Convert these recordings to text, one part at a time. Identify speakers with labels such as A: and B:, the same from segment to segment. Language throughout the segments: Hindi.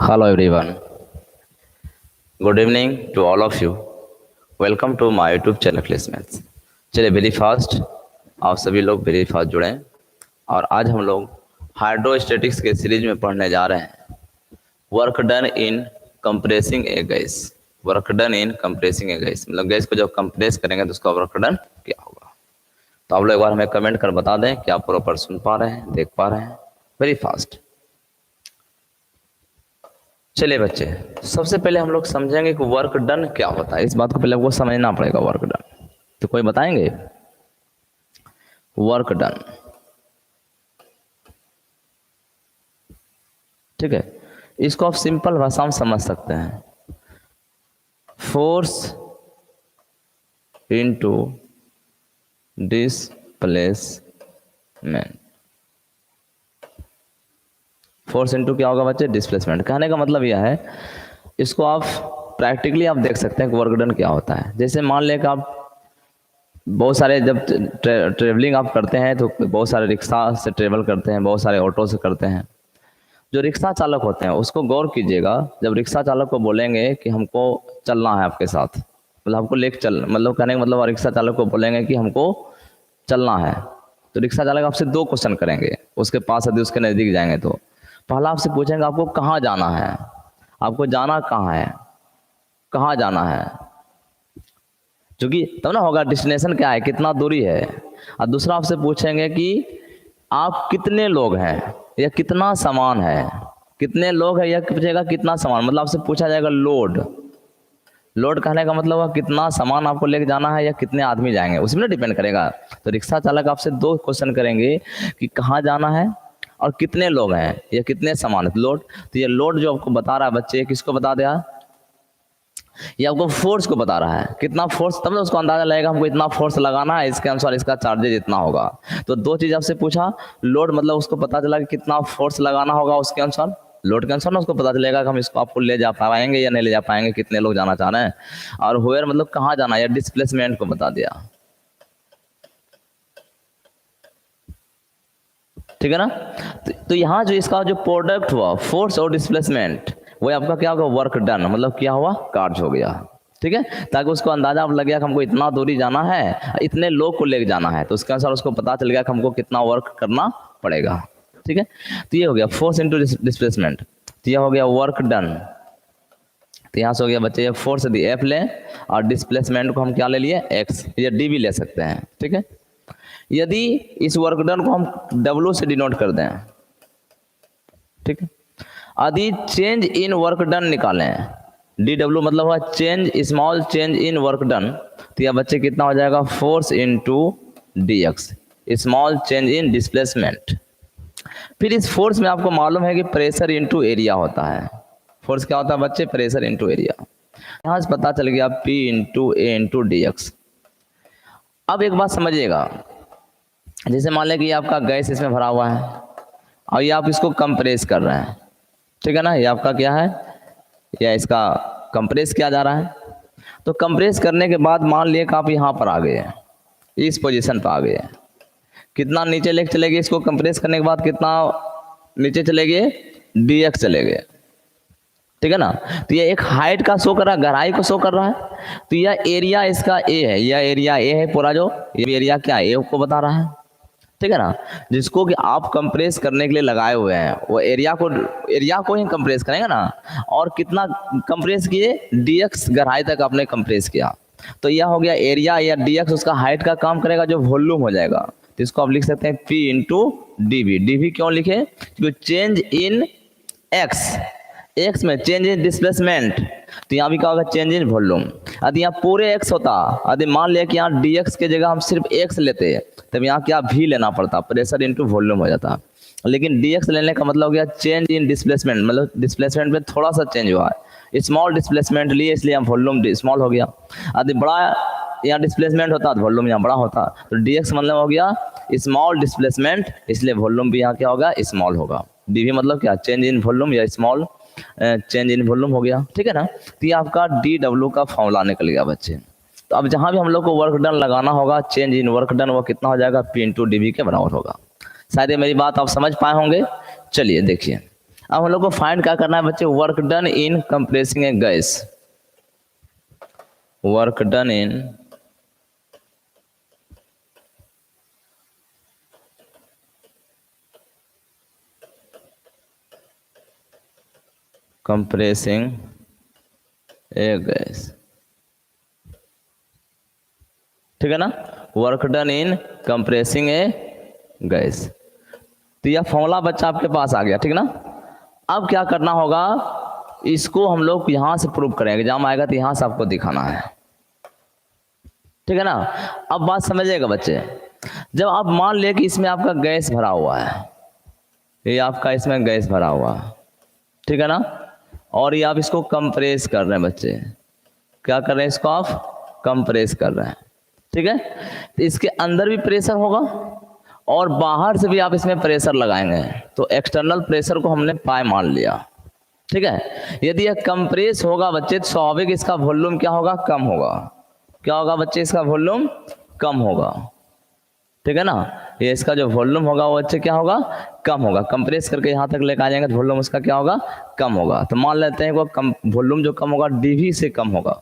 A: Hello everyone. Good evening to all of you. Welcome to my YouTube channel क्लेसमेट्स। चलिए वेरी फास्ट आप सभी लोग वेरी फास्ट जुड़ें और आज हम लोग हाइड्रोस्टैटिक्स के सीरीज में पढ़ने जा रहे हैं work done in compressing a gas. Work done in compressing a gas मतलब गैस को जब कंप्रेस करेंगे तो उसका वर्क डन क्या होगा। तो आप लोग एक बार हमें कमेंट कर बता दें कि आप प्रॉपर सुन पा रहे हैं, देख पा रहे हैं। Very fast. चलिए बच्चे, सबसे पहले हम लोग समझेंगे कि वर्क डन क्या होता है। इस बात को पहले आपको समझना पड़ेगा। वर्क डन तो कोई बताएंगे? वर्क डन, ठीक है, इसको आप सिंपल भाषा में समझ सकते हैं। Force into displacement. Force into क्या होगा बच्चे? डिस्प्लेसमेंट। कहने का मतलब यह है, इसको आप प्रैक्टिकली आप देख सकते हैं कि वर्क डन क्या होता है। जैसे मान लें कि आप बहुत सारे जब ट्रेवलिंग आप करते हैं तो बहुत सारे रिक्शा से ट्रेवल करते हैं, बहुत सारे ऑटो से करते हैं। जो रिक्शा चालक होते हैं उसको गौर कीजिएगा, जब रिक्शा चालक को बोलेंगे कि हमको चलना है आपके साथ, मतलब हमको लेके चल, मतलब कहने का मतलब रिक्शा चालक को बोलेंगे कि हमको चलना है, तो रिक्शा चालक आपसे दो क्वेश्चन करेंगे। उसके पास यदि उसके नज़दीक जाएंगे तो पहला आपसे पूछेंगे आपको कहाँ जाना है, आपको जाना कहाँ है, कहाँ जाना है, क्योंकि तब ना होगा डेस्टिनेशन क्या है, कितना दूरी है। और दूसरा आपसे पूछेंगे कि आप कितने लोग हैं या कितना सामान है। कितने लोग हैं या पूछेगा कितना सामान, मतलब आपसे पूछा जाएगा लोड। लोड कहने का मतलब है कितना सामान आपको लेके जाना है या कितने आदमी जाएंगे, उसमें डिपेंड करेगा। तो रिक्शा चालक आपसे दो क्वेश्चन करेंगे कि कहाँ जाना है और कितने लोग हैं या कितने सामान है। लोड, तो ये लोड जो आपको बता रहा है बच्चे, किसको बता दिया? ये आपको फोर्स को बता रहा है। कितना फोर्स, तब ना उसको अंदाजा लगेगा हमको इतना फोर्स लगाना है, इसके अनुसार इसका चार्जेज इतना होगा। तो दो चीज आपसे पूछा, लोड मतलब उसको पता चला कि कितना फोर्स लगाना होगा, उसके अनुसार लोड के अनुसार ना उसको पता चलेगा कि हम इसको आपको ले जा पाएंगे या नहीं ले जा पाएंगे, कितने लोग जाना चाह रहे हैं। और वेयर मतलब कहाँ जाना है, या डिस्प्लेसमेंट को बता दिया, ठीक है ना। तो यहाँ जो इसका जो प्रोडक्ट हुआ फोर्स और डिस्प्लेसमेंट, वो आपका क्या होगा? वर्क डन, मतलब क्या हुआ? कार्य हो गया, ठीक है। ताकि उसको अंदाजा अब लग गया कि हमको इतना दूरी जाना है, इतने लोग को लेके जाना है, तो उसके अनुसार उसको पता चल गया कि हमको कितना वर्क करना पड़ेगा, ठीक है। तो ये हो गया फोर्स इंटू डिस्प्लेसमेंट, तो ये हो गया वर्क डन। तो यहाँ से हो गया बच्चे, ये फोर्स यदि एफ लें और डिस्प्लेसमेंट को हम क्या ले लिए? एक्स, या डी भी ले सकते हैं, ठीक है। यदि इस वर्क डन को हम W से डिनोट कर दें, ठीक है। यदि चेंज इन वर्क डन निकालें, DW मतलब हुआ change, small change in work done, तो यह बच्चे कितना हो जाएगा? Force into DX, small change in displacement. फिर इस फोर्स में आपको मालूम है कि प्रेशर इनटू एरिया होता है। फोर्स क्या होता है बच्चे? Pressure into area. यहाँ से पता चल गया P इंटू ए इंटू DX। अब एक बात समझिएगा, जैसे मान लें कि आपका गैस इसमें भरा हुआ है और ये आप इसको कंप्रेस कर रहे हैं, ठीक है ना। ये आपका क्या है? या इसका कंप्रेस किया जा रहा है। तो कंप्रेस करने के बाद मान लिए कि आप यहाँ पर आ गए हैं, इस पोजीशन पर आ गए हैं। कितना नीचे लेके चले गए इसको कंप्रेस करने के बाद? कितना नीचे चले गए? DX चले गए, ठीक है ना। तो ये एक हाइट का शो कर रहा है, गहराई को शो कर रहा है। तो यह एरिया इसका ए है, यह एरिया ए है पूरा, जो ये एरिया क्या है? ए को बता रहा है, ठीक है ना। जिसको कि आप कंप्रेस करने के लिए लगाए हुए हैं, वो एरिया को ही कंप्रेस करेंगे ना। और कितना कंप्रेस किए? DX गहराई तक आपने कंप्रेस किया। तो यह हो गया एरिया, या DX उसका हाइट का काम करेगा, जो वॉल्यूम हो जाएगा। तो इसको आप लिख सकते हैं P इंटू DV। DV क्यों लिखे? क्योंकि चेंज इन एक्स में चेंज इन डिस्प्लेसमेंट, तो यहाँ भी क्या होगा? Change in volume. यदि यहाँ पूरे एक्स होता, यदि मान लिया कि यहाँ DX के जगह हम सिर्फ एक्स लेते, तब यहाँ क्या V लेना पड़ता, प्रेशर इंटू वॉल्यूम हो जाता। लेकिन DX लेने का मतलब हो गया चेंज इन डिस्प्लेसमेंट, मतलब डिस्प्लेसमेंट में थोड़ा सा चेंज हुआ है। स्मॉल डिस्प्लेसमेंट लिए इसलिए हम वॉल्यूम स्मॉल हो गया। यदि बड़ा यहाँ डिस्प्लेसमेंट होता तो वॉल्यूम यहाँ बड़ा होता। तो DX मतलब हो गया स्मॉल डिस्प्लेसमेंट, इसलिए वॉल्यूम भी यहाँ क्या होगा? स्मॉल होगा। DV मतलब क्या? चेंज इन वॉल्यूम या स्मॉल चेंज इन वॉल्यूम हो गया, ठीक है ना। तो ये आपका DW का फॉर्मूला निकल गया बच्चे। तो अब जहां भी हम लोग को वर्क डन लगाना होगा, चेंज इन वर्क डन, वो कितना हो जाएगा? P इंटू DV के बराबर होगा। शायद ये मेरी बात आप समझ पाए होंगे। चलिए देखिए, अब हम लोग को फाइंड क्या करना है बच्चे, work done in compressing a gas, work done in compressing a gas, ठीक है ना, work done in compressing a gas. तो यह फॉर्मूला बच्चा आपके पास आ गया, ठीक ना। अब क्या करना होगा, इसको हम लोग यहां से प्रूव करेंगे, एग्जाम आएगा तो यहां से आपको दिखाना है, ठीक है ना। अब बात समझिएगा बच्चे, जब आप मान ले कि इसमें आपका गैस भरा हुआ है, ये आपका इसमें गैस भरा हुआ है, ठीक है ना, और ये आप इसको कंप्रेस कर रहे हैं बच्चे, क्या कर रहे हैं, इसको आप कंप्रेस कर रहे हैं, ठीक है। तो इसके अंदर भी प्रेशर होगा और बाहर से भी आप इसमें प्रेशर लगाएंगे, तो एक्सटर्नल प्रेशर को हमने पाई मान लिया, ठीक है। यदि यह कंप्रेस होगा बच्चे तो स्वाभाविक इसका वॉल्यूम क्या होगा, कम होगा, क्या होगा बच्चे, इसका वॉल्यूम कम होगा, ठीक है ना। ये इसका जो वॉल्यूम होगा वो बच्चे क्या होगा, कम होगा, कंप्रेस करके यहाँ तक लेकर आ जाएंगे तो वॉल्यूम उसका क्या होगा, कम होगा। तो मान लेते हैं वो कम वॉल्यूम जो कम होगा डीवी से कम होगा,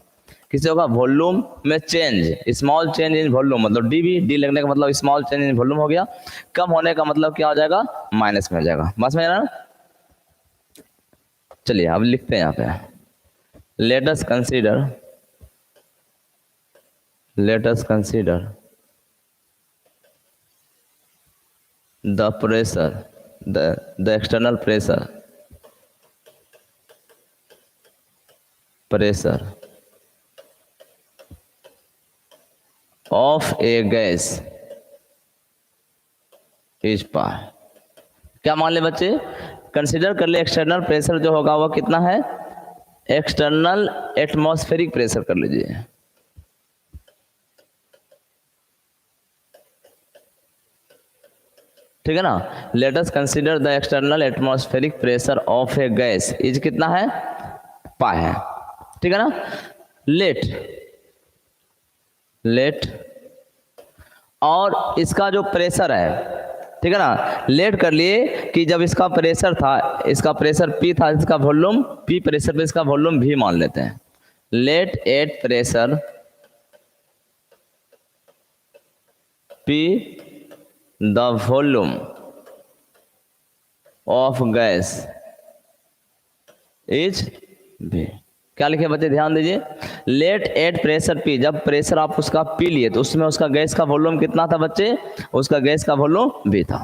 A: किसी होगा वॉल्यूम में change, small change in volume, मतलब डीवी, डी लगने का मतलब स्मॉल चेंज इन वॉल्यूम हो गया, कम होने का मतलब क्या हो जाएगा, माइनस में हो जाएगा, बस में ना। चलिए अब लिखते हैं यहाँ पे, let us consider the pressure, the external pressure of a gas is पार। क्या मान ले बच्चे, कंसीडर कर ले एक्सटर्नल प्रेशर जो होगा वो कितना है, एक्सटर्नल एटमॉस्फेरिक प्रेशर कर लीजिए, ठीक है ना। Late us consider the external atmospheric pressure of a gas is कितना है, पाई है, ठीक है ना। लेट और इसका जो प्रेशर है, ठीक है ना, लेट कर लिए कि जब इसका प्रेशर था, इसका प्रेशर P था, इसका वॉल्यूम P प्रेशर पे इसका वॉल्यूम V मान लेते हैं। Let at pressure P the volume of gas is V। क्या लिखे बच्चे, ध्यान दीजिए, लेट एट प्रेशर P, जब प्रेशर आप उसका P लिए तो उसमें उसका गैस का वॉल्यूम कितना था बच्चे, उसका गैस का वॉल्यूम V था।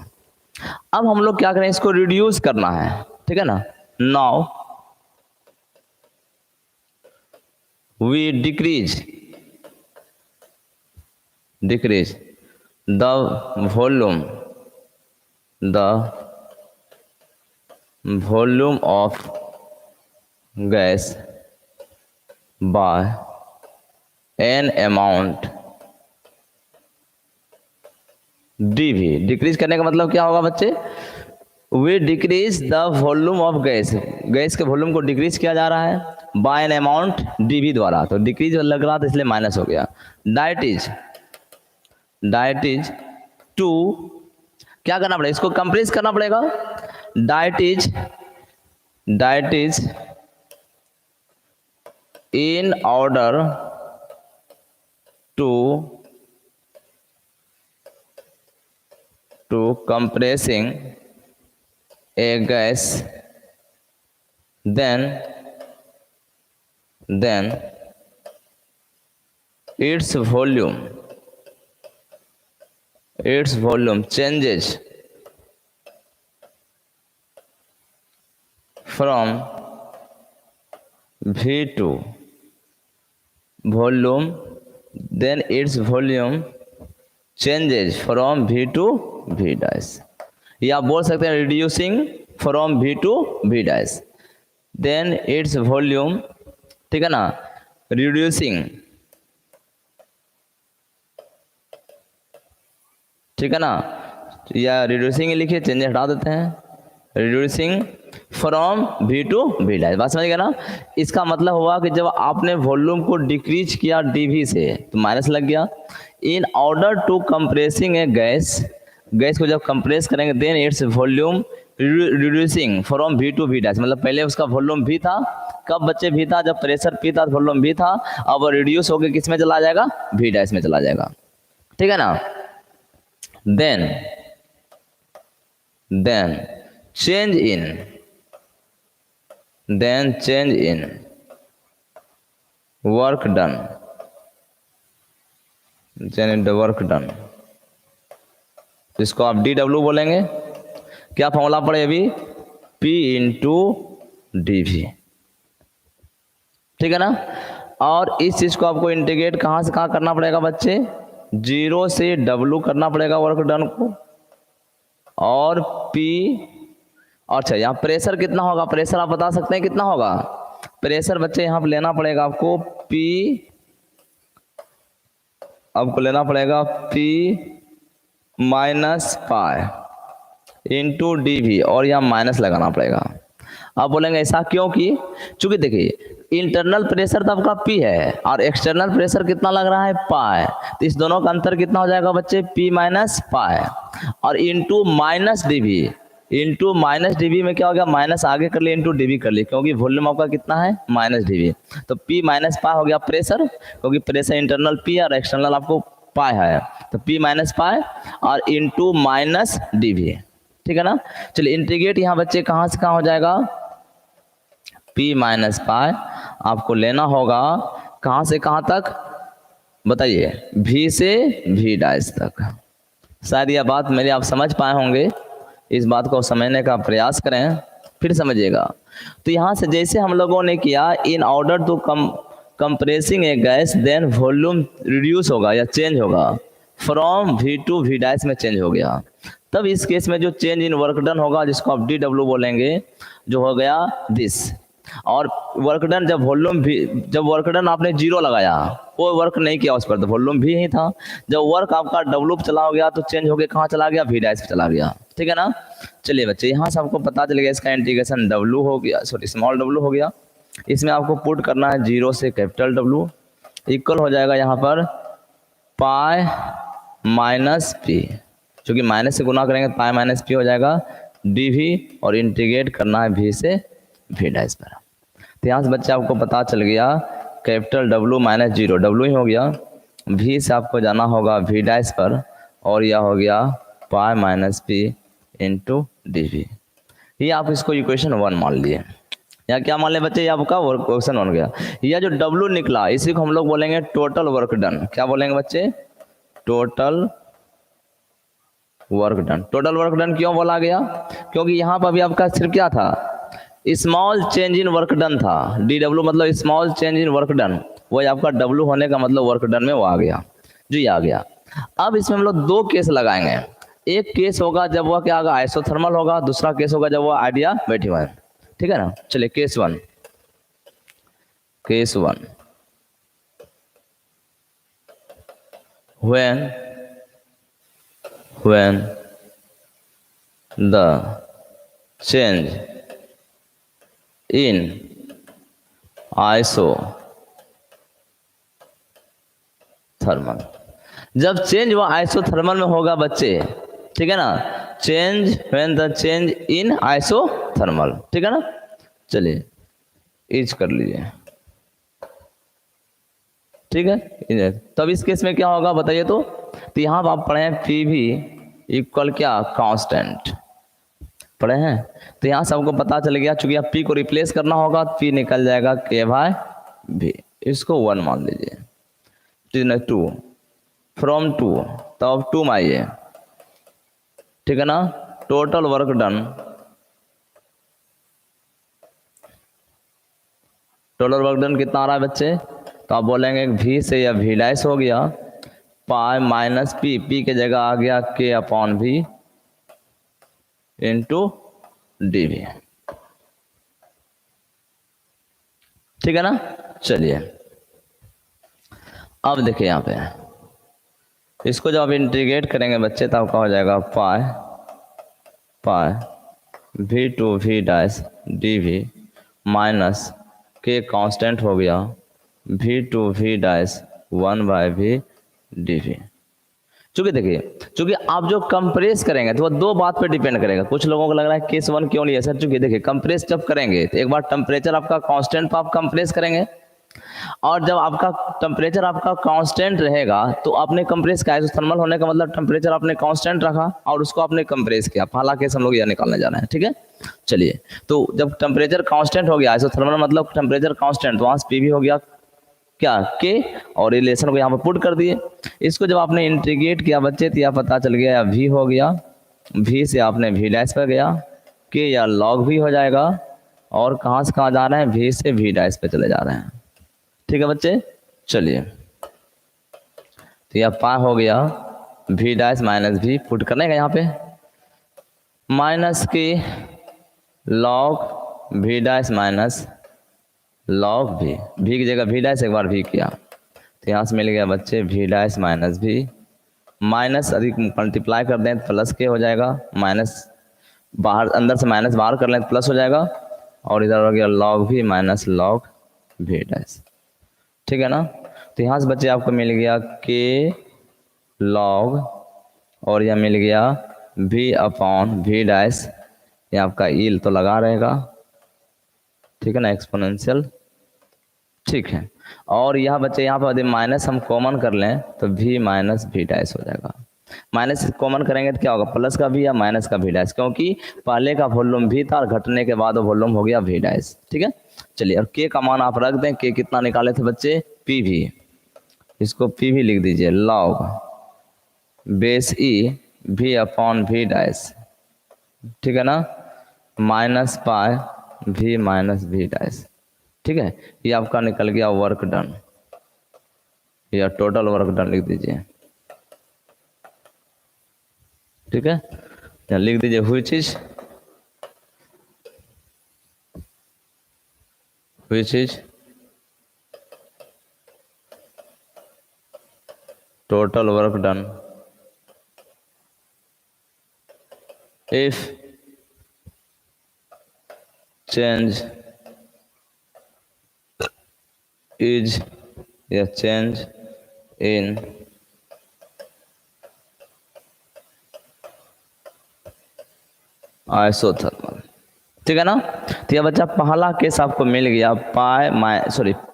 A: अब हम लोग क्या करें, इसको रिड्यूस करना है, ठीक है ना। Now we decrease the volume of gas by an amount dV। Decrease करने का मतलब क्या होगा बच्चे, we decrease the volume of gas, gas के वॉल्यूम को डिक्रीज किया जा रहा है बाय एन अमाउंट dV द्वारा, तो डिक्रीज लग रहा था इसलिए माइनस हो गया। डाइट इज टू, क्या करना पड़ेगा, इसको कंप्रेस करना पड़ेगा। Diet is in order to compressing a gas, then its volume changes from V2 volume, then its volume changes from V to V dash, या आप बोल सकते हैं reducing from V to V dash, then its volume, ठीक है ना, reducing, ठीक है ना, या reducing लिखिए, चेंज हटा देते हैं, reducing from V to V dash, बात समझ गया ना। इसका मतलब हुआ कि जब आपने वॉल्यूम को डिक्रीज किया dV से तो माइनस लग गया। In order to compressing a gas, gas को जब कंप्रेस करेंगे then its volume reducing from V to V dash, मतलब पहले उसका वॉल्यूम भी था, कब बच्चे भी था, जब प्रेशर पी था, वॉल्यूम भी था, अब वो रिड्यूस होकर किस में चला जाएगा, वी डैश में चला जाएगा, ठीक है ना। Then change in work done, work done, इसको आप DW बोलेंगे। क्या फॉर्मूला पड़े अभी, P इंटू DV, ठीक है ना। और इस चीज को आपको इंटीग्रेट कहां से कहां करना पड़ेगा बच्चे, 0 से W करना पड़ेगा वर्क डन को, और P, अच्छा यहाँ प्रेशर कितना होगा, प्रेशर आप बता सकते हैं कितना होगा, प्रेशर बच्चे यहाँ पर लेना पड़ेगा आपको P, आपको लेना पड़ेगा P minus pi into DV, और यहाँ माइनस लगाना पड़ेगा। आप बोलेंगे ऐसा क्यों की, चूंकि देखिए इंटरनल प्रेशर तो आपका P है और एक्सटर्नल प्रेशर कितना लग रहा है, पाई, तो इस दोनों का अंतर कितना हो जाएगा बच्चे, P माइनस पाई, और इंटू माइनस DV में क्या हो गया, माइनस आगे कर लिए इंटू DV कर लिए, क्योंकि वॉल्यूम आपका कितना है माइनस DV, तो P माइनस पाई हो गया प्रेशर, क्योंकि प्रेशर इंटरनल P और एक्सटर्नल आपको पाई है, तो P माइनस पाई और इंटू माइनस DV, ठीक है ना। चलिए इंटीग्रेट यहाँ बच्चे कहाँ से कहाँ हो जाएगा, P माइनस पाई आपको लेना होगा कहाँ से कहाँ तक बताइए, V से V डैश तक। शायद यह बात मेरी आप समझ पाए होंगे, इस बात को समझने का प्रयास करें फिर समझिएगा। तो यहाँ से जैसे हम लोगों ने किया, in order to compressing a gas then volume reduce होगा या चेंज होगा from V to V dash में चेंज हो गया, तब इस केस में जो चेंज इन वर्क डन होगा जिसको आप DW बोलेंगे, जो हो गया दिस, और वर्क डन जब वॉल्यूम भी, जब वर्क डन आपने 0 लगाया, कोई वर्क नहीं किया उस पर, तो वॉल्यूम भी ही था, जब वर्क आपका W चला हो गया तो चेंज होके कहाँ चला गया, V डैश पे चला गया, ठीक है ना। चलिए बच्चे यहाँ से आपको पता चल गया इसका इंटीग्रेशन W हो गया, सॉरी स्मॉल w हो गया, इसमें आपको पुट करना है 0 से कैपिटल W, इक्वल हो जाएगा यहाँ पर पाई माइनस P, क्योंकि माइनस से गुना करेंगे पाई माइनस P हो जाएगा DV, और इंटीग्रेट करना है V से V डैश पर। तो यहाँ से बच्चे आपको पता चल गया कैपिटल W माइनस 0, W ही हो गया, V से आपको जाना होगा V डैश पर, और यह हो गया pi minus P into DV। ये आप इसको इक्वेशन 1 मान लिए, या क्या मान ले बच्चे, ये आपका क्वेश्चन बन गया। यह जो W निकला इसी को हम लोग बोलेंगे टोटल वर्क डन, क्या बोलेंगे बच्चे, total work done. Total work done क्यों बोला गया, क्योंकि यहाँ पर अभी आपका सिर्फ क्या था, small change in work done था, DW मतलब small change in work done, वही आपका W होने का मतलब वर्क डन में वो आ गया, जो ये आ गया। अब इसमें हम लोग 2 केस लगाएंगे, एक केस होगा जब वह क्या होगा, आइसोथर्मल होगा, दूसरा केस होगा जब वह आइडियाबैटिक है, ठीक है ना। चलिए case 1 when the change in isothermal, जब चेंज वो आइसोथर्मल में होगा बच्चे, ठीक है ना, change when the change in isothermal, ठीक है ना। चलिए इज कर लीजिए, ठीक है। तब इस केस में क्या होगा बताइए, तो यहाँ आप पढ़े हैं PV इक्वल क्या, कांस्टेंट पढ़े हैं, तो यहाँ से आपको पता चल गया, चूंकि आप P को रिप्लेस करना होगा, P निकल जाएगा K/V, इसको 1 मान लीजिए, 2 फ्रॉम 2, तब 2 में आइए, ठीक है ना। टोटल वर्क डन, कितना आ रहा है बच्चे, तो आप बोलेंगे V से या V डैश हो गया, पाई माइनस P के जगह आ गया K/V इंटू DV, ठीक है ना। चलिए अब देखिए यहाँ पे इसको जब आप इंटीग्रेट करेंगे बच्चे, तब आपका हो जाएगा पाई V to V dash DV minus K constant हो गया V to V dash 1/V DV। चूंकि देखिए, चूंकि आप जो कंप्रेस करेंगे तो वो दो बात पे डिपेंड करेगा। कुछ लोगों को लग रहा है केस वन क्यों नहीं है सर, चूंकि देखिए कंप्रेस जब करेंगे तो एक बार टेम्परेचर आपका कांस्टेंट पे आप कंप्रेस करेंगे, और जब आपका टेम्परेचर आपका कांस्टेंट रहेगा तो आपने कंप्रेस किया, थर्मल होने का मतलब टेम्परेचर आपने कांस्टेंट रखा और उसको आपने कंप्रेस किया। पहला केस हम लोग यह निकालने जा रहे हैं, ठीक है। चलिए, तो जब टेम्परेचर कांस्टेंट हो गया, थर्मल मतलब टेम्परेचर कांस्टेंट, तो वहां पी भी हो गया क्या, के, और रिलेशन को यहाँ पर पुट कर दिए। इसको जब आपने इंटीग्रेट किया बच्चे तो यह पता चल गया, या वी हो गया, वी से आपने वी डैश पर गया, के या लॉग भी हो जाएगा, और कहाँ से कहाँ जा रहे हैं, वी से वी डैश पे चले जा रहे हैं, ठीक है बच्चे। चलिए, तो यह पा हो गया V dash minus V, put करने का यहाँ पे minus K log V dash minus log भी की जगह वी डैश एक बार भी किया, तो यहाँ से मिल गया बच्चे वी डैश माइनस भी, माइनस अधिक मल्टीप्लाई कर दें तो प्लस के हो जाएगा, माइनस बाहर अंदर से माइनस बाहर कर लें तो प्लस हो जाएगा, और इधर हो गया लॉग भी माइनस लॉग वी डैश, ठीक है ना। तो यहाँ से बच्चे आपको मिल गया के लॉग, और यह मिल गया वी अपॉन वी डैश, ये आपका ईल तो लगा रहेगा, ठीक है ना, एक्सपोनेंशियल, ठीक है। और यह बच्चे यहाँ पर यदि माइनस हम कॉमन कर लें तो भी माइनस भी डैश हो जाएगा। माइनस कॉमन करेंगे तो क्या होगा, प्लस का भी या माइनस का भी डैश, क्योंकि पहले का वॉल्यूम भी था और घटने के बाद वो वॉल्यूम हो गया भी डैश, ठीक है। चलिए, और के का मान आप रख दें, के कितना निकाले थे बच्चे, पी भी, इसको पी भी लिख दीजिए, लॉग बेस ई भी अपॉन भी डैश, ठीक है ना, माइनस पाई भी माइनस भी डैश, ठीक है। ये आपका निकल गया वर्क डन, या टोटल वर्क डन लिख दीजिए, ठीक है। यहाँ लिख दीजिए which is total work done if change is या चेंज इन आइसोथर्मल, ठीक है ना। तो यह बच्चा पहला केस आपको मिल गया, pi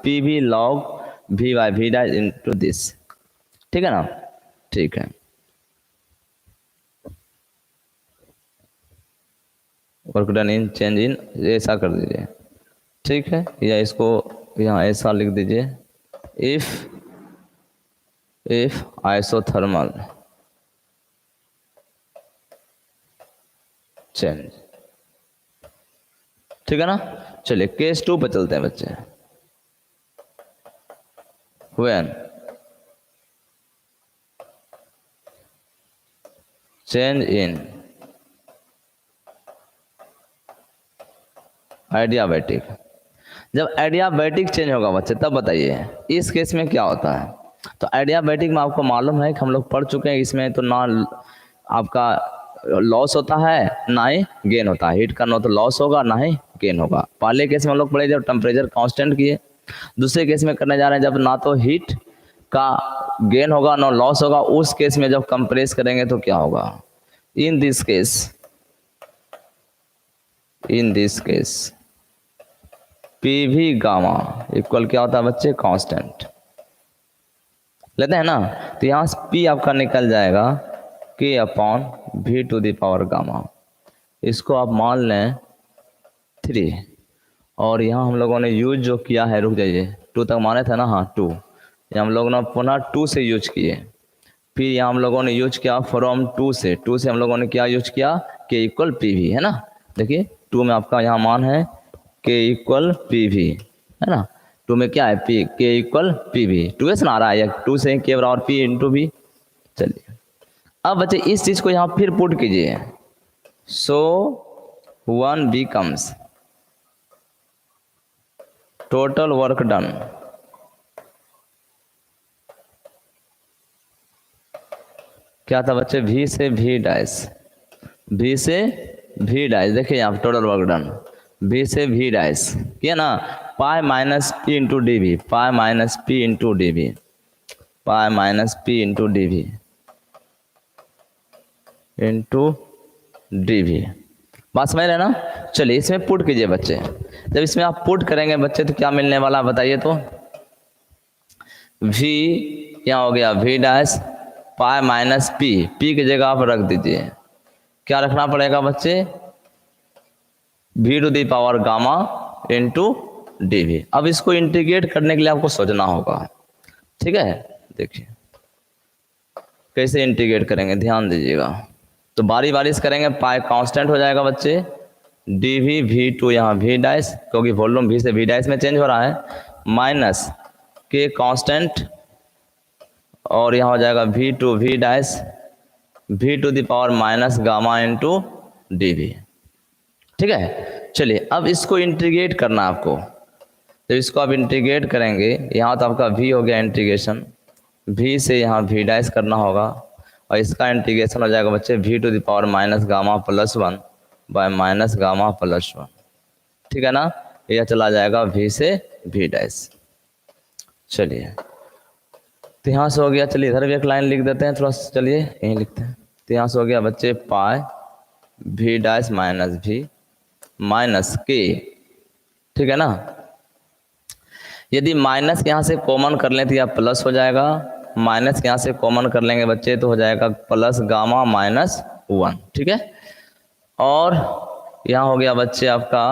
A: P V log V by V dash into this, ठीक है ना, ठीक है। Work done in change in ऐसा कर दीजिए, ठीक है, या इसको यहाँ ऐसा लिख दीजिए, इफ आइसोथर्मल चेंज, ठीक है ना। चलिए केस 2 पे चलते हैं बच्चे, व्हेन चेंज इन एडियाबैटिक, जब एडियाबैटिक चेंज होगा बच्चे तब बताइए इस केस में क्या होता है। तो एडियाबैटिक में आपको मालूम है कि हम लोग पढ़ चुके हैं, इसमें तो ना आपका लॉस होता है ना ही गेन होता है, हीट का ना तो लॉस होगा ना ही गेन होगा। पहले केस में हम लोग पढ़े जब टेम्परेचर कांस्टेंट किए, दूसरे केस में करने जा रहे हैं जब ना तो हीट का गेन होगा ना लॉस होगा, उस केस में जब कंप्रेस करेंगे तो क्या होगा, in this case P V gamma equal क्या होता है बच्चे, कांस्टेंट लेते हैं ना। तो यहाँ से पी आपका निकल जाएगा K upon V to the power gamma, इसको आप मान लें 3, और यहाँ हम लोगों ने यूज जो किया है, रुक जाइए 2 तक माने थे ना, हाँ 2, ये हम लोगों ने पुनः 2 से यूज किए, फिर यहाँ हम लोगों ने यूज किया फ्रॉम 2 से हम लोगों ने क्या यूज किया, के इक्वल पी वी, है ना। देखिए 2 में आपका यहाँ मान है के इक्वल पी वी, है ना, 2 में क्या है पी, के इक्वल पी वी, 2 से ना आ रहा है, 2 से के बराबर पी इंटू वी। चलिए अब बच्चे इस चीज को यहाँ फिर पुट कीजिए, so 1 becomes total work done क्या था बच्चे, वी से वी डैश, वी से वी डैश, देखिए यहाँ टोटल वर्क डन वी से वी डैश किया ना, pi minus P into D V, pi minus P into D V, pi minus P into D V, into D भी। बात समझ रहे ना। चलिए इसमें पुट कीजिए बच्चे। जब इसमें आप पुट करेंगे बच्चे तो क्या मिलने वाला बताइए तो। v क्या हो गया v डैश पाई माइनस पी, पी की जगह आप रख दीजिए। क्या रखना पड़ेगा बच्चे, v to the power gamma into D V. अब इसको इंटीग्रेट करने के लिए आपको सोचना होगा, ठीक है। देखिए कैसे इंटीग्रेट करेंगे, ध्यान दीजिएगा। तो बारी बारी से करेंगे, पाई कांस्टेंट हो जाएगा बच्चे, डी वी वी टू यहाँ वी डैश क्योंकि वॉल्यूम वी से वी डैश में चेंज हो रहा है, माइनस के कांस्टेंट और यहाँ हो जाएगा V to V dash V to the power minus gamma into D V. ठीक है। चलिए अब इसको इंटीग्रेट करना है आपको। तो इसको आप इंटीग्रेट करेंगे, यहाँ तो आपका v हो गया इंटीग्रेशन, v से यहाँ v डैश करना होगा और इसका इंटीग्रेशन हो जाएगा बच्चे v to the power minus gamma plus one by minus gamma plus one. ठीक है ना, यह चला जाएगा v से v डैश। चलिए तो यहाँ से हो गया, चलिए इधर भी एक लाइन लिख देते हैं थोड़ा सा, चलिए यहीं लिखते हैं। तो यहाँ से हो गया बच्चे पाई v dash minus v minus के। ठीक है ना, यदि माइनस यहाँ से कॉमन कर लें तो यह प्लस हो जाएगा, माइनस यहाँ से कॉमन कर लेंगे बच्चे तो हो जाएगा प्लस गामा माइनस वन। ठीक है, और यहाँ हो गया बच्चे आपका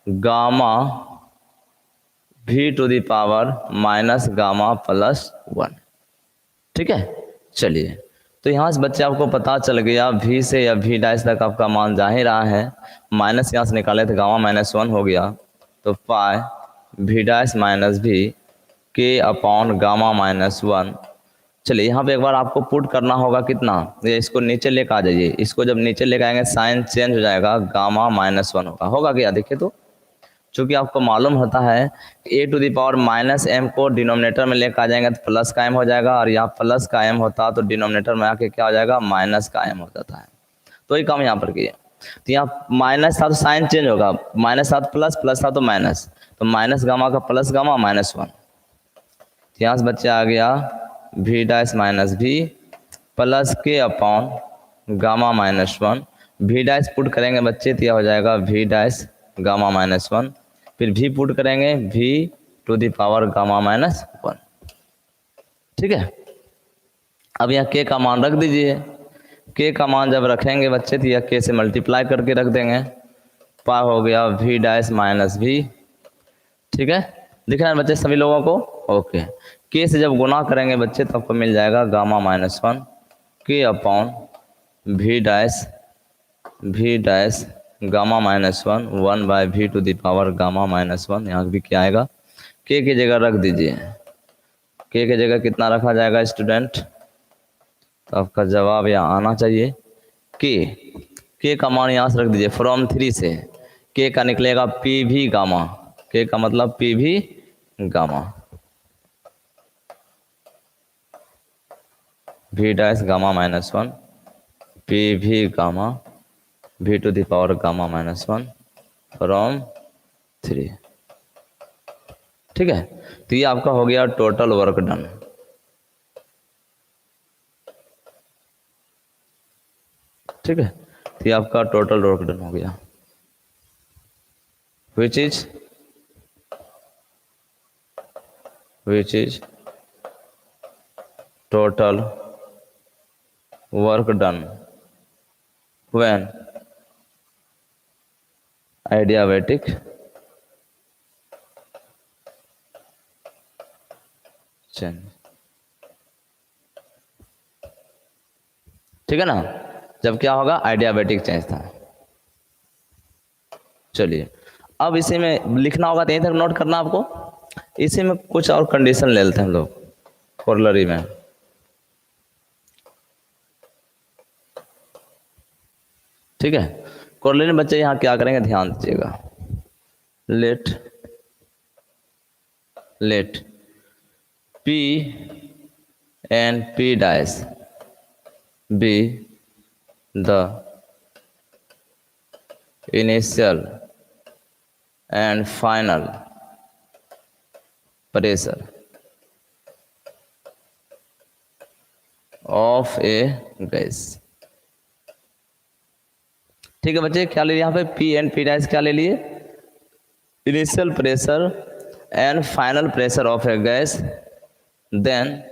A: gamma v to the power minus gamma plus one. ठीक है, चलिए तो यहाँ से बच्चे आपको पता चल गया v से या v डैश तक आपका मान जा ही रहा है, माइनस यहाँ से निकाले तो गामा माइनस वन हो गया, तो पाई v डैश माइनस v के अपॉन गामा माइनस वन। चलिए यहाँ पे एक बार आपको पुट करना होगा कितना, ये इसको नीचे लेकर आ जाइए, इसको जब नीचे लेकर आएंगे साइन चेंज हो जाएगा, गामा माइनस वन होगा क्या देखिए तो। चूंकि आपको मालूम होता है a to the power minus M को डिनोमिनेटर में लेकर आ जाएंगे तो प्लस का एम हो जाएगा, और यहाँ प्लस का एम होता तो डिनोमिनेटर में आके क्या हो जाएगा, माइनस का एम हो जाता है। तो ये काम यहाँ पर किए, तो यहाँ माइनस था तो साइन चेंज होगा, माइनस था तो प्लस, प्लस था तो माइनस, तो माइनस गामा का प्लस गामा माइनस वन। यहाँ से बच्चे आ गया v dash minus v plus के upon gamma minus one. v dash put करेंगे बच्चे तो यह हो जाएगा v dash gamma minus one, फिर v पुट करेंगे v to the power gamma minus one. ठीक है, अब यहाँ k का मान रख दीजिए, k का मान जब रखेंगे बच्चे तो यह k से मल्टीप्लाई करके रख देंगे, पा हो गया v डैश माइनस v। ठीक है, दिख रहा है बच्चे सभी लोगों को, ओके। k से जब गुना करेंगे बच्चे तो आपको मिल जाएगा गामा माइनस वन के upon v dash gamma minus one one by V to the power gamma minus one. यहाँ भी क्या आएगा, k की जगह रख दीजिए, k की जगह कितना रखा जाएगा स्टूडेंट, तो आपका जवाब यहाँ आना चाहिए k का मान यहाँ से रख दीजिए, फ्रॉम थ्री से k का निकलेगा पी भी गामा, k का मतलब पी भी gamma, v dash gamma minus one P भी gamma v to the power gamma minus one from three. ठीक है, तो ये आपका हो गया टोटल वर्क डन। ठीक है, तो ये आपका टोटल वर्क डन हो गया, which is total work done when adiabatic change। ठीक है ना, जब क्या होगा, आइडियाबैटिक चेंज था। चलिए अब इसी में लिखना होगा तो यहीं तक नोट करना आपको, इसी में कुछ और कंडीशन ले लेते हैं हम लोग कोरोलरी में। ठीक है, कोरोलरी में बच्चे यहाँ क्या करेंगे ध्यान दीजिएगा, late P and P dash be the initial and final pressure of a gas। ठीक है बच्चे, क्या ले लिया यहाँ पे पी एंड पी डैश, क्या ले लिए, initial pressure and final pressure of a gas, then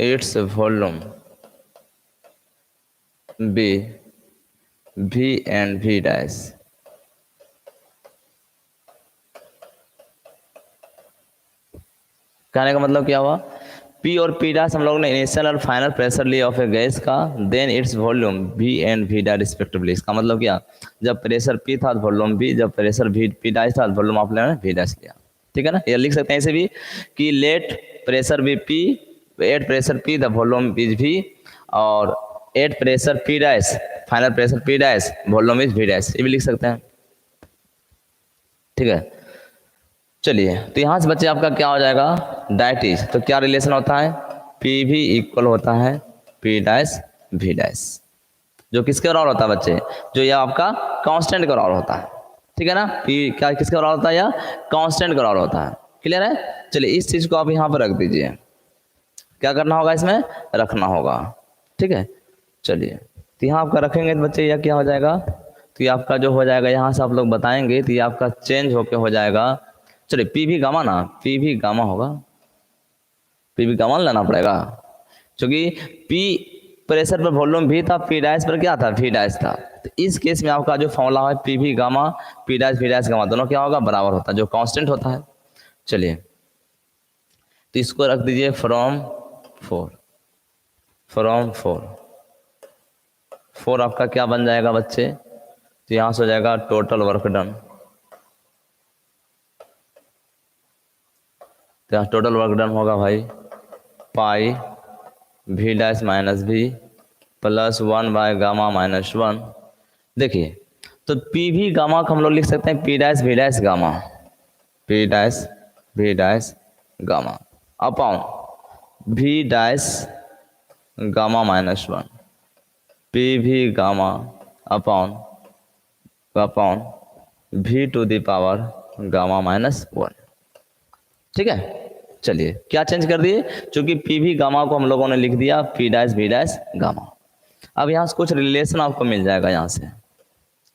A: its volume be V and V dash. कहने का मतलब क्या हुआ, P और P डैश हम लोग ने इनिशियल और फाइनल प्रेशर लिया ऑफ ए गैस का, then its volume V and V dash respectively. इसका मतलब क्या, जब प्रेशर P था तो वॉल्यूम V, जब प्रेशर P डैश था तो वॉल्यूम आप लेना V डैश लिया। ठीक है ना, ये लिख सकते हैं ऐसे भी कि लेट प्रेशर भी P, eight pressure P, the volume is V, और eight pressure P dash, final pressure P dash, volume is V dash, ये भी लिख सकते हैं। ठीक है, चलिए तो यहाँ से बच्चे आपका क्या हो जाएगा, डाइट इज, तो क्या रिलेशन होता है, P भी इक्वल होता है P डैश V डैश, जो किसके बराबर होता है बच्चे, जो ये आपका कांस्टेंट के बराबर होता है। ठीक है ना, P क्या किसके बराबर होता है, या कांस्टेंट के बराबर होता है। क्लियर है, चलिए इस चीज को आप यहाँ पर रख दीजिए, क्या करना होगा इसमें रखना होगा। ठीक है, चलिए तो यहाँ आपका रखेंगे तो बच्चे यह क्या हो जाएगा, तो ये आपका जो हो जाएगा, यहाँ से आप लोग बताएंगे तो ये आपका चेंज होके हो जाएगा, चलिए पी भी गामा ना, पी भी गामा होगा, पी भी गामा लेना पड़ेगा, क्योंकि पी प्रेशर पर वॉल्यूम भी था, पी डैश पर क्या था, वी डैश था। तो इस केस में आपका जो फॉर्मूला है पी भी gamma, P dash V dash gamma दोनों क्या होगा, बराबर होता है, जो कांस्टेंट होता है। चलिए तो इसको रख दीजिए फ्रॉम फोर आपका क्या बन जाएगा बच्चे, तो यहाँ से हो जाएगा टोटल वर्क डन, तो यहाँ टोटल वर्क डन होगा भाई पाई V dash minus V plus 1 by gamma minus 1। देखिए तो P भी गामा को हम लोग लिख सकते हैं P dash V dash gamma, P dash V dash gamma upon V dash gamma minus 1, P भी gamma upon V to the power gamma minus 1। ठीक है, चलिए क्या चेंज कर दिए, क्योंकि P भी गामा को हम लोगों ने लिख दिया P dash V dash gamma. अब यहाँ से कुछ रिलेशन आपको मिल जाएगा, यहाँ से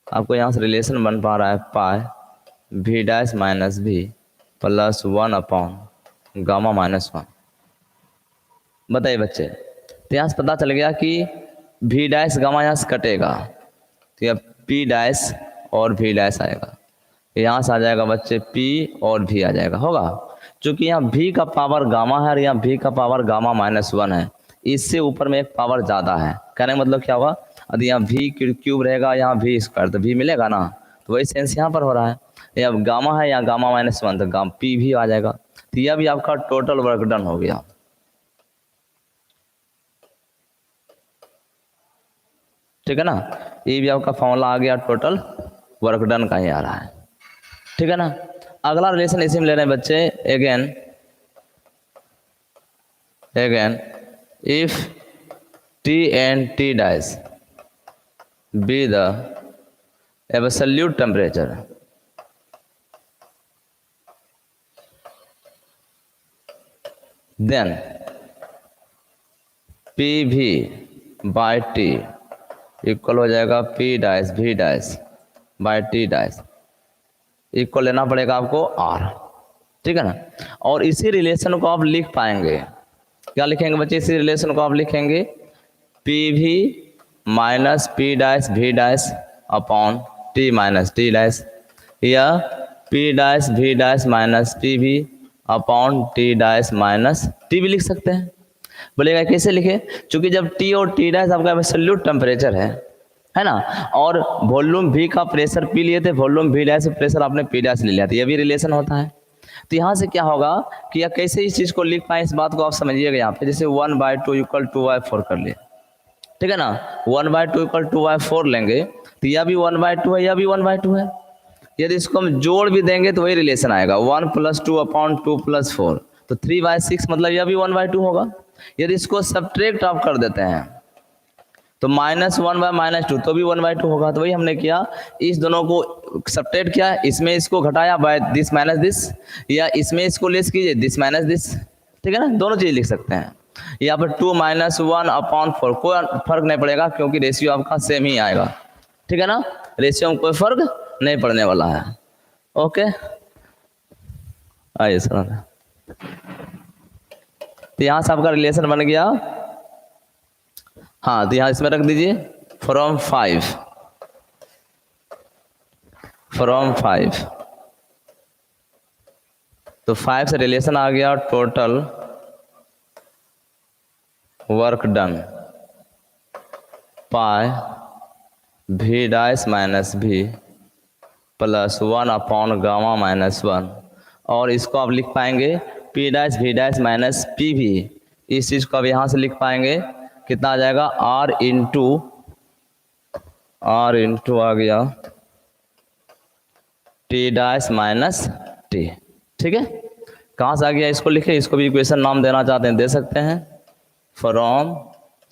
A: आपको यहाँ से रिलेशन बन पा रहा है पाई V dash minus V plus 1 upon gamma minus 1। बताइए बच्चे, तो यहाँ से पता चल गया कि V डैश गामा यहाँ से कटेगा, तो यह P डैश और V डैश आएगा, यहाँ से आ जाएगा बच्चे P और V आ जाएगा, होगा क्योंकि यहाँ V का पावर गामा है और यहाँ V का पावर गामा माइनस 1 है, इससे ऊपर में एक पावर ज़्यादा है। कहने का मतलब क्या होगा, यदि यहाँ V क्यूब रहेगा, यहाँ V स्क्वायर, तो V मिलेगा ना, तो वही सेंस यहाँ पर हो रहा है, यहाँ गामा है, यहाँ गामा माइनस 1, तो गामा P भी आ जाएगा, तो यह भी आपका टोटल वर्क डन हो गया। ठीक है ना, ये भी आपका फॉर्मूला आ गया, टोटल वर्क डन का ही आ रहा है। ठीक है ना, अगला रिलेशन इसी में ले रहे हैं बच्चे, again if T and T dash be the absolute temperature, then PV by T equal हो जाएगा P dash V dash by T dash, equal लेना पड़ेगा आपको R। ठीक है ना, और इसी रिलेशन को आप लिख पाएंगे, क्या लिखेंगे बच्चे, इसी रिलेशन को आप लिखेंगे PV minus P dash V dash upon T minus T dash, या P dash V dash minus PV upon T dash minus T भी लिख सकते हैं। बोलेगा कैसे लिखे, क्योंकि जब T और T डैश आपका एब्सोल्यूट टेम्परेचर है ना, और वॉल्यूम V का प्रेशर P लिए थे, वॉल्यूम V डैश प्रेशर आपने P डैश ले लिया था, ये भी रिलेशन होता है। तो यहाँ से क्या होगा कि या कैसे इस चीज़ को लिख पाए, इस बात को आप समझिएगा। यहाँ पे जैसे 1/2 इक्वल 2/4 कर लिए, ठीक है ना, 1/2 इक्वल 2/4 लेंगे, तो यह भी 1/2 है, यह भी 1/2 है। यदि इसको हम जोड़ भी देंगे तो वही रिलेशन आएगा, 1 + 2 अपॉन 2 + 4, तो 3/6, मतलब यह भी 1/2 होगा। यदि इसको सब्ट्रैक्ट आप कर देते हैं तो -1/-2 तो भी 1/2 होगा। तो वही हमने किया, इस दोनों को सब्ट्रैक्ट किया, इसमें इसको घटाया बाय दिस माइनस दिस, या इसमें इसको लेस कीजिए दिस माइनस दिस। ठीक है ना, दोनों चीज लिख सकते हैं। यहाँ पर 2 - 1/4 कोई फर्क नहीं पड़ेगा क्योंकि रेशियो आपका सेम ही आएगा, ठीक है ना, रेशियो में कोई फर्क नहीं पड़ने वाला है। ओके, आइए सर, तो यहाँ से आपका रिलेशन बन गया। हाँ, तो यहाँ इसमें रख दीजिए फ्रॉम 5 तो 5 से रिलेशन आ गया total work done pi v dash minus v plus 1/γ-1, और इसको आप लिख पाएंगे p dash v dash minus p भी, इस चीज को अब यहाँ से लिख पाएंगे, कितना आ जाएगा r इंटू आ गया t डैश माइनस t, ठीक है। कहाँ से आ गया इसको लिखे, इसको भी इक्वेशन नाम देना चाहते हैं दे सकते हैं, फ्रॉम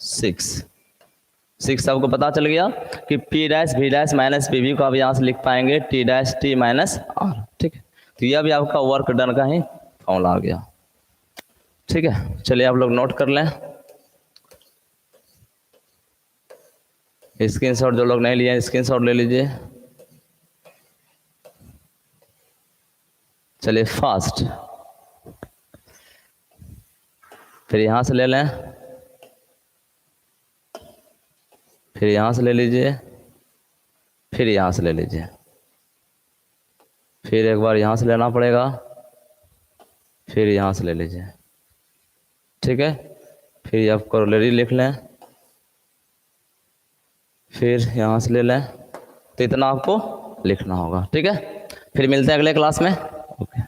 A: 6 आपको पता चल गया कि p dash v dash minus P V को आप यहाँ से लिख पाएंगे t dash t minus r, ठीक है। तो यह भी आपका वर्क डन का ही फॉर्मूला आ गया, ठीक है। चलिए आप लोग नोट कर लें, स्क्रीनशॉट जो लोग नहीं लिए स्क्रीनशॉट ले लीजिए। चलिए फास्ट, फिर यहाँ से ले लें, फिर यहाँ से ले लीजिए, फिर यहाँ से ले लीजिए, फिर एक बार यहाँ से लेना पड़ेगा, फिर यहाँ से ले लीजिए, ठीक है। फिर आप कोरोलरी लिख लें, फिर यहाँ से ले लें, तो इतना आपको लिखना होगा, ठीक है। फिर मिलते हैं अगले क्लास में। ओके,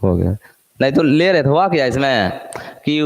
A: हो गया। नहीं तो ले रहे थे, हुआ क्या इसमें कि